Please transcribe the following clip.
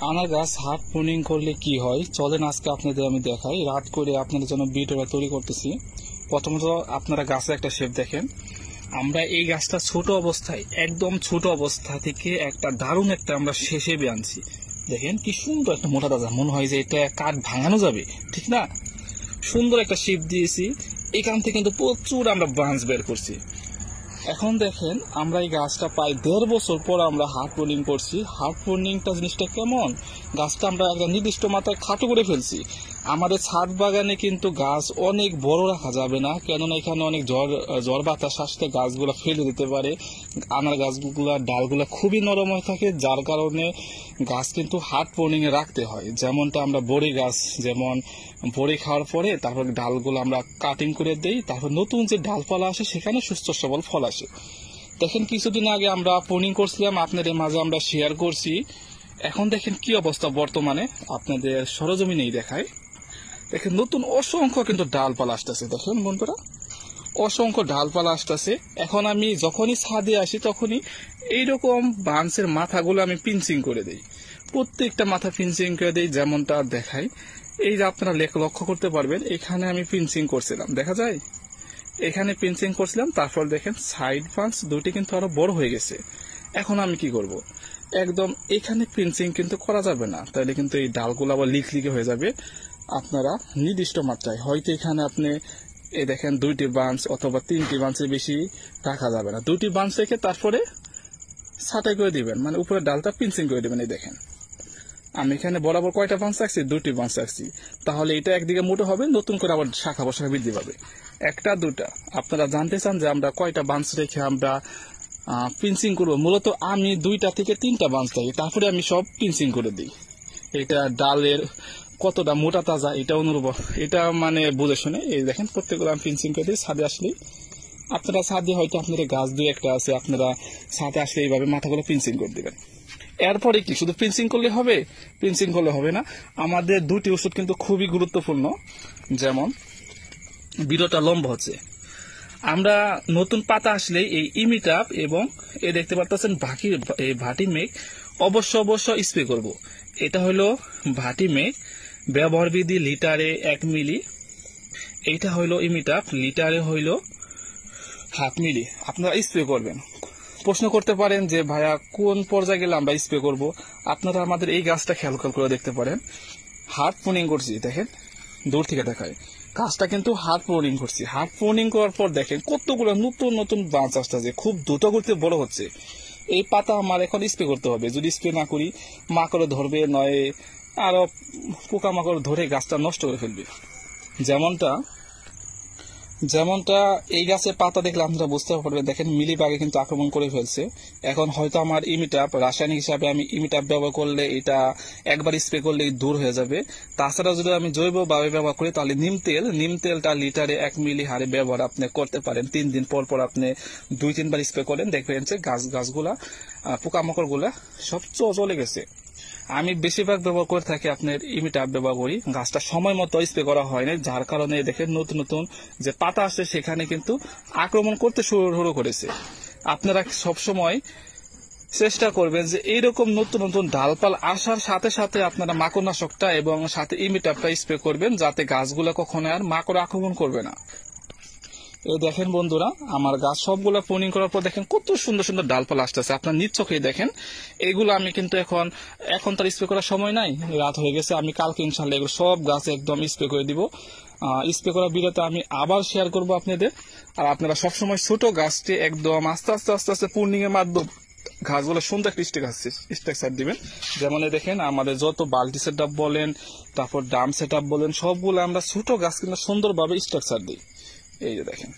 আনার গাছ half pruning করলে কি হয় চলেন আজকে আপনাদের আমি দেখাই। রাত করে আপনাদের জন্য ভিডিওটা তৈরি করতেছি। প্রথমত আপনারা গাছের একটা শেপ দেখেন। আমরা এই গাছটা ছোট অবস্থায়, একদম ছোট অবস্থা থেকে একটা দারুণ একটা আমরা শেষে আনছি। দেখেন কি সুন্দর একটা মোটা দাদা, মনে হয় যে এটা কাঠ ভাঙানো যাবে, ঠিক না? সুন্দর একটা শেপ দিয়েছি। এখান থেকে কিন্তু প্রচুর আমরা ব্রাঞ্চ বের করছি। এখন দেখেন আমরা এই গাছটা প্রায় 1.5 বছর পর আমরা হার্ড প্রুনিং করছি। হার্ড প্রুনিংটা জিনিসটা কেমন, গাছটা আমরা একটা নির্দিষ্ট মাত্রায় খাটো করে ফেলছি। আমাদের ছাদ বাগানে কিন্তু গাছ অনেক বড় রাখা যাবে না, কেননা এখানে অনেক ঝড় বাতাস আসতে গাছগুলো ফেলে দিতে পারে। আনার গাছগুলো ডালগুলো খুবই নরম হয়ে থাকে, যার কারণে গাছ কিন্তু হার্ড প্রুনিং এ রাখতে হয়। যেমনটা আমরা বড়ি গাছ, যেমন বড়ি খাওয়ার পরে তারপর ডালগুলো আমরা কাটিং করে দেই, তারপর নতুন যে ডালপালা আসে সেখানে সুস্থ সবল ফল আসে। দেখেন কিছুদিন আগে আমরা প্রুনিং করছিলাম, আপনাদের মাঝে আমরা শেয়ার করছি। এখন দেখেন কি অবস্থা বর্তমানে, আপনাদের সরজমিনেই দেখায়। দেখেন নতুন অসংখ্য কিন্তু ডালপালা আসতেছে। দেখেন বন্ধুরা, অসংখ্য ডালপালা আসতেছে। এখন আমি যখনই ছাদে আসি তখনই এইরকম বাঁশের মাথাগুলো আমি পিঞ্চিং করে দেই, প্রত্যেকটা মাথা পিঞ্চিং করে দেই, যেমনটা দেখাই। এই যে আপনারা লক্ষ্য করতে পারবেন, এখানে আমি পিঞ্চিং করছিলাম, দেখা যায় এখানে পিঞ্চিং করছিলাম। তারপর দেখেন সাইড বাঁশ দুটি কিন্তু আরো বড় হয়ে গেছে। এখন আমি কি করব, একদম এখানে পিঞ্চিং কিন্তু করা যাবে না, তাহলে কিন্তু এই ডালগুলো আবার লিকলিকে হয়ে যাবে। আপনারা নির্দিষ্ট মাত্রায়, হয়তো এখানে আপনি এই দেখেন 2টি বাঁশ অথবা 3টি বাঁশের বেশি রাখা যাবে না। 2টি বাঁশ রেখে তারপরে ছাঁটাই করে দিবেন, মানে উপরে ডালটা পিঞ্চিং করে দিবেন। এই দেখেন আমি এখানে বরাবর কয়টা বাঁশ রাখছি, 2টি বাঁশ রাখছি। তাহলে এটা একদিকে মোটো হবে, নতুন করে আবার শাখা প্রশাখা বৃদ্ধি পাবে। একটা দুটা আপনারা জানতে চান যে আমরা কয়টা বাঁশ রেখে আমরা পিঞ্চিং করবো। মূলত আমি 2টা থেকে 3টা বাঁশ রাখি, তারপরে আমি সব পিঞ্চিং করে দিই। এটা ডালের কতটা মোটা তাজা এটা অনুভব, এটা মানে বুঝে শুনে এই দেখেন প্রত্যেকগুলো আমি পিঞ্চিং করে দিই। ছাদে আসলে আপনারা, ছাদে হয়তো আপনাদের গাছ 2-1টা আছে, আপনারা ছাদে আসলে এইভাবে মাথাগুলো পিঞ্চিং করে দিবেন। এরপরে কি শুধু পিঞ্চিং করলে হবে? পিঞ্চিং করলে হবে না, আমাদের 2টি ওষুধ কিন্তু খুবই গুরুত্বপূর্ণ। যেমন ভিডিওটা লম্বা হচ্ছে, আমরা নতুন পাতা আসলে এই ইমিটাপ এবং এ দেখতে পাচ্ছেন ভাটি মেঘ অবশ্য স্প্রে করব। এটা হলো ভাটি মেঘ, ব্যবহার বিধি লিটারে 1 মিলি। এইটা হইলো ইমিটাপ, লিটারে হইলো হাফ মিলি। আপনারা স্প্রে করবেন। প্রশ্ন করতে পারেন যে ভাইয়া কোন পর্যায়ে গেলে আমরা স্প্রে করব। আপনারা আমাদের এই গাছটা খেয়াল করে দেখতে পারেন, হার্ড প্রুনিং করছি। দেখেন দূর থেকে দেখায়, গাছটা কিন্তু হার্ড প্রুনিং করছি। হার্ড প্রুনিং করার পর দেখেন কতগুলো নতুন নতুন বাঁশ আসতেছে, খুব দ্রুত করতে বড় হচ্ছে। এই পাতা আমার এখন স্প্রে করতে হবে, যদি স্প্রে না করি মাকড় ধরবে, নয় আরো পোকামাকড় ধরে গাছটা নষ্ট করে ফেলবে। যেমনটা এই গাছের পাতা দেখলে আপনারা বুঝতে পারবেন, দেখেন মিলিবাগে কিন্তু আক্রমণ করে ফেলছে। এখন হয়তো আমার ইমিটাপ, রাসায়নিক হিসাবে আমি ইমিটাপ ব্যবহার করলে এটা একবার স্প্রে করলে দূর হয়ে যাবে। তাছাড়া যদি আমি জৈবভাবে ব্যবহার করি তাহলে নিম তেলটা লিটারে 1 মিলি হারে ব্যবহার আপনি করতে পারেন। 3 দিন পর আপনি 2-3 বার স্প্রে করেন, দেখবেন যে গাছগুলা পোকামাকড় গুলা সব চলে গেছে। আমি বেশিরভাগ ব্যবহার করে থাকি আপনার ইমিটাপ ব্যবহার করি। গাছটা সময় মতো স্প্রে করা হয় না, যার কারণে দেখেন নতুন নতুন যে পাতা আসছে সেখানে কিন্তু আক্রমণ করতে শুরু করেছে। আপনারা সবসময় চেষ্টা করবেন যে এইরকম নতুন নতুন ডালপাল আসার সাথে সাথে আপনারা মাকড়নাশকটা এবং সাথে ইমিটাপটা স্প্রে করবেন, যাতে গাছগুলো কখনো আর মাকড় আক্রমণ করবে না। এই দেখেন বন্ধুরা, আমার গাছ সবগুলো প্রুনিং করার পর দেখেন কত সুন্দর সুন্দর ডালপালা আসতেছে, আপনার নিজ চোখেই দেখেন। এগুলো আমি কিন্তু এখন তার স্প্রে করার সময় নাই, রাত হয়ে গেছে। আমি কালকে ইনশাল্লাহ এগুলো সব গাছে একদম স্প্রে করে দিব। স্প্রে করার ভিডিওটা আমি আবার শেয়ার করব আপনাদের। আর আপনারা সবসময় ছোট গাছটি একদম আস্তে আস্তে প্রুনিং এর মাধ্যমে ঘাসগুলো সুন্দর একটা স্ট্রাকচার দিবেন। যেমন দেখেন আমাদের যত বালতি সেট আপ বলেন, তারপর ড্রাম সেট আপ বলেন, সবগুলো আমরা ছোট গাছ কিন্তু সুন্দরভাবে স্ট্রাকচার দিই। এই যে দেখেন।